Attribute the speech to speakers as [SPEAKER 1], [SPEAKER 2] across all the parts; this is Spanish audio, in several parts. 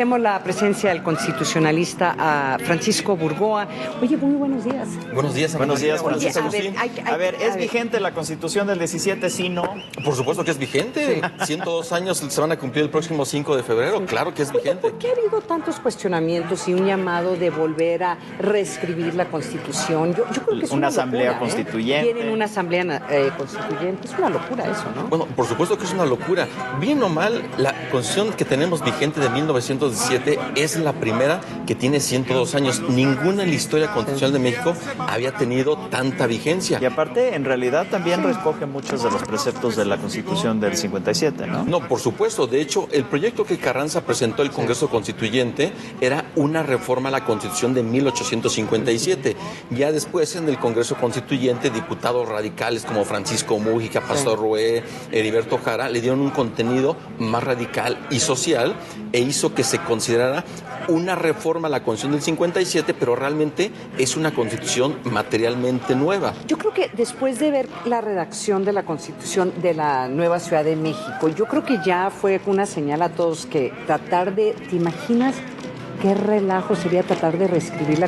[SPEAKER 1] Agradecemos la presencia del constitucionalista Francisco Burgoa. Oye, muy buenos días.
[SPEAKER 2] Buenos días,
[SPEAKER 3] buenos días, Francisco.
[SPEAKER 1] Oye,
[SPEAKER 3] a ver, ¿es vigente la Constitución del 17, sí, no?
[SPEAKER 2] Por supuesto que es vigente. 102 años se van a cumplir el próximo 5 de febrero. Claro que es vigente.
[SPEAKER 1] ¿Por qué ha habido tantos cuestionamientos y un llamado de volver a reescribir la Constitución? Yo creo que es una
[SPEAKER 3] asamblea
[SPEAKER 1] locura,
[SPEAKER 3] constituyente.
[SPEAKER 1] Tienen una asamblea constituyente. Es una locura eso, ¿no?
[SPEAKER 2] Bueno, por supuesto que es una locura. Bien o mal, la Constitución que tenemos vigente de 1917 es la primera que tiene 102 años. Ninguna en la historia constitucional de México había tenido tanta vigencia.
[SPEAKER 3] Y aparte, en realidad también recoge muchos de los preceptos de la Constitución del 57, ¿no?
[SPEAKER 2] No, por supuesto. De hecho, el proyecto que Carranza presentó al Congreso Constituyente era una reforma a la Constitución de 1857. Ya después, en el Congreso Constituyente, diputados radicales como Francisco Múgica, Pastor Rué, Heriberto Jara, le dieron un contenido más radical y social e hizo que se considerara una reforma a la Constitución del 57, pero realmente es una Constitución materialmente nueva.
[SPEAKER 1] Yo creo que después de ver la redacción de la Constitución de la nueva Ciudad de México, yo creo que ya fue una señal a todos que tratar de, ¿te imaginas qué relajo sería tratar de reescribir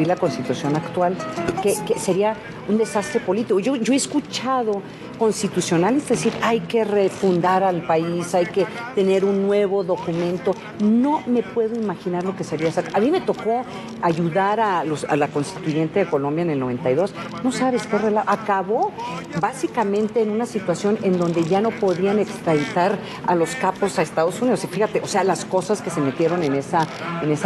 [SPEAKER 1] la Constitución actual? Que sería un desastre político. Yo he escuchado constitucionalistas decir, hay que refundar al país, hay que tener un nuevo documento. No me puedo imaginar lo que sería eso. A mí me tocó ayudar a la constituyente de Colombia en el 92. No sabes qué relajo. Acabó básicamente en una situación en donde ya no podían extraditar a los capos a Estados Unidos. Y fíjate, o sea, las cosas que se metieron en esa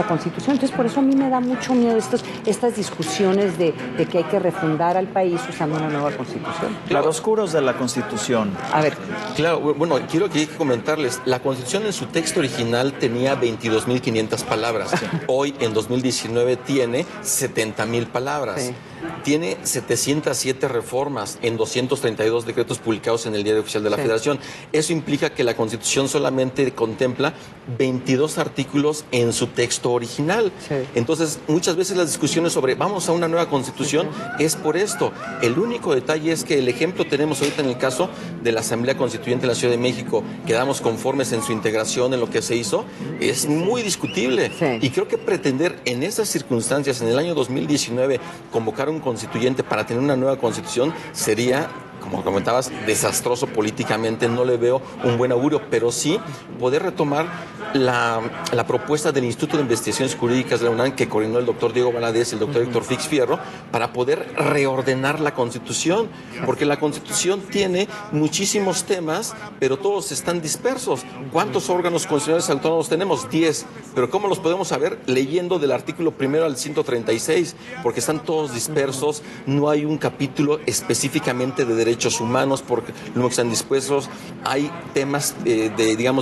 [SPEAKER 1] Constitución. Entonces, por eso a mí me da mucho miedo estas discusiones de que hay que refundar al país usando una nueva Constitución.
[SPEAKER 3] Claroscuros de la Constitución.
[SPEAKER 1] A ver.
[SPEAKER 2] Claro, bueno, quiero comentarles, la Constitución en su texto original tenía 22.500 palabras. Sí. Hoy, en 2019, tiene 70.000 palabras. Sí. Tiene 707 reformas en 232 decretos publicados en el Diario Oficial de la Federación. Eso implica que la Constitución solamente contempla 22 artículos en su texto original. Sí. Entonces, muchas veces las discusiones sobre vamos a una nueva Constitución es por esto. El único detalle es que el ejemplo tenemos ahorita en el caso de la Asamblea Constituyente de la Ciudad de México. Quedamos conformes en su integración, en lo que se hizo. Es muy discutible. Sí. Y creo que pretender en esas circunstancias, en el año 2019, convocar un constituyente para tener una nueva Constitución sería, como comentabas, desastroso políticamente. No le veo un buen augurio, pero sí poder retomar la propuesta del Instituto de Investigaciones Jurídicas de la UNAM que coordinó el doctor Diego Valadez y el doctor Héctor Fix Fierro para poder reordenar la Constitución, porque la Constitución tiene muchísimos temas, pero todos están dispersos. ¿Cuántos órganos constitucionales autónomos tenemos? 10, pero ¿cómo los podemos saber? Leyendo del artículo 1 al 136, porque están todos dispersos, no hay un capítulo específicamente de derechos humanos, porque lo que están dispuestos, hay temas de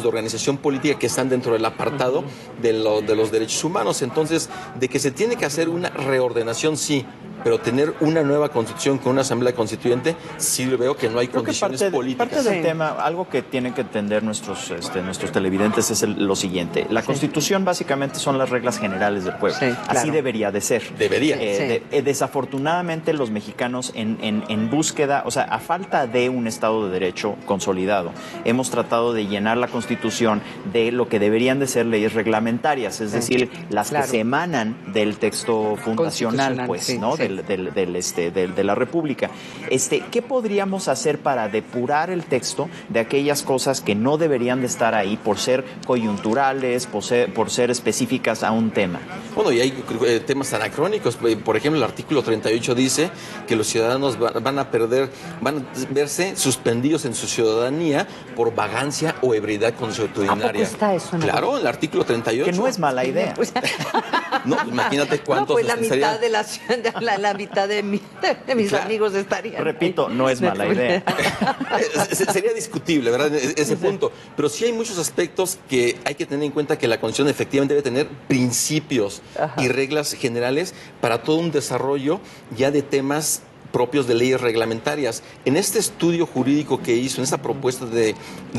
[SPEAKER 2] organización política que están dentro del apartado de los derechos humanos. Entonces, de que se tiene que hacer una reordenación, sí, pero tener una nueva Constitución con una Asamblea Constituyente, sí veo que no hay condiciones políticas.
[SPEAKER 3] Parte del tema, algo que tienen que entender nuestros televidentes es lo siguiente. La Constitución básicamente son las reglas generales del pueblo. Sí, claro. Así debería de ser.
[SPEAKER 2] Debería.
[SPEAKER 3] Desafortunadamente, los mexicanos en búsqueda, o sea, a falta de un Estado de Derecho consolidado, hemos tratado de llenar la Constitución de lo que deberían de ser leyes reglamentarias, es decir, las que se emanan del texto fundacional, pues, ¿no? De la República. ¿Qué podríamos hacer para depurar el texto de aquellas cosas que no deberían de estar ahí por ser coyunturales, por ser específicas a un tema?
[SPEAKER 2] Bueno, y hay temas anacrónicos. Por ejemplo, el artículo 38 dice que los ciudadanos van a verse suspendidos en su ciudadanía por vagancia o ebriedad consuetudinaria.
[SPEAKER 1] ¿A poco está eso?
[SPEAKER 2] Claro, el artículo 38.
[SPEAKER 3] Que no es mala idea.
[SPEAKER 1] Pues,
[SPEAKER 2] no, imagínate cuántos.
[SPEAKER 1] No, pues la mitad de mis amigos estarían.
[SPEAKER 3] Repito, no es mala idea.
[SPEAKER 2] Sería discutible, ¿verdad? Ese punto. Pero sí hay muchos aspectos que hay que tener en cuenta, que la Constitución efectivamente debe tener principios y reglas generales para todo un desarrollo ya de temas propios de leyes reglamentarias. En este estudio jurídico que hizo, en esta propuesta de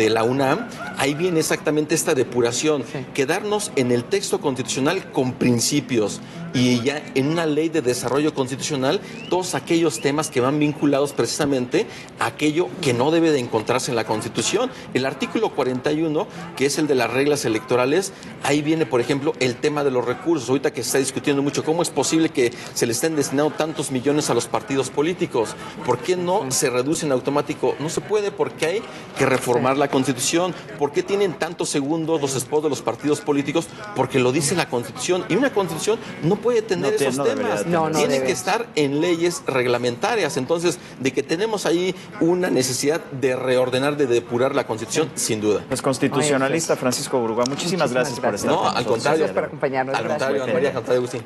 [SPEAKER 2] la UNAM, ahí viene exactamente esta depuración, quedarnos en el texto constitucional con principios y ya en una ley de desarrollo constitucional todos aquellos temas que van vinculados precisamente a aquello que no debe de encontrarse en la Constitución. El artículo 41, que es el de las reglas electorales, ahí viene, por ejemplo, el tema de los recursos. Ahorita que se está discutiendo mucho, ¿cómo es posible que se le estén destinando tantos millones a los partidos políticos? ¿Por qué no se reduce en automático? No se puede, porque hay que reformar la Constitución. ¿Por qué tienen tantos segundos los spots de los partidos políticos? Porque lo dice la Constitución. Y una Constitución no puede tener esos temas. Tienen que estar en leyes reglamentarias. Entonces, de que tenemos ahí una necesidad de reordenar, de depurar la Constitución, sin duda.
[SPEAKER 3] Pues constitucionalista Francisco Burgoa, muchísimas gracias por estar.
[SPEAKER 2] No, al contrario.
[SPEAKER 1] Gracias por acompañarnos.
[SPEAKER 2] Al contrario, Ana María, Agustín.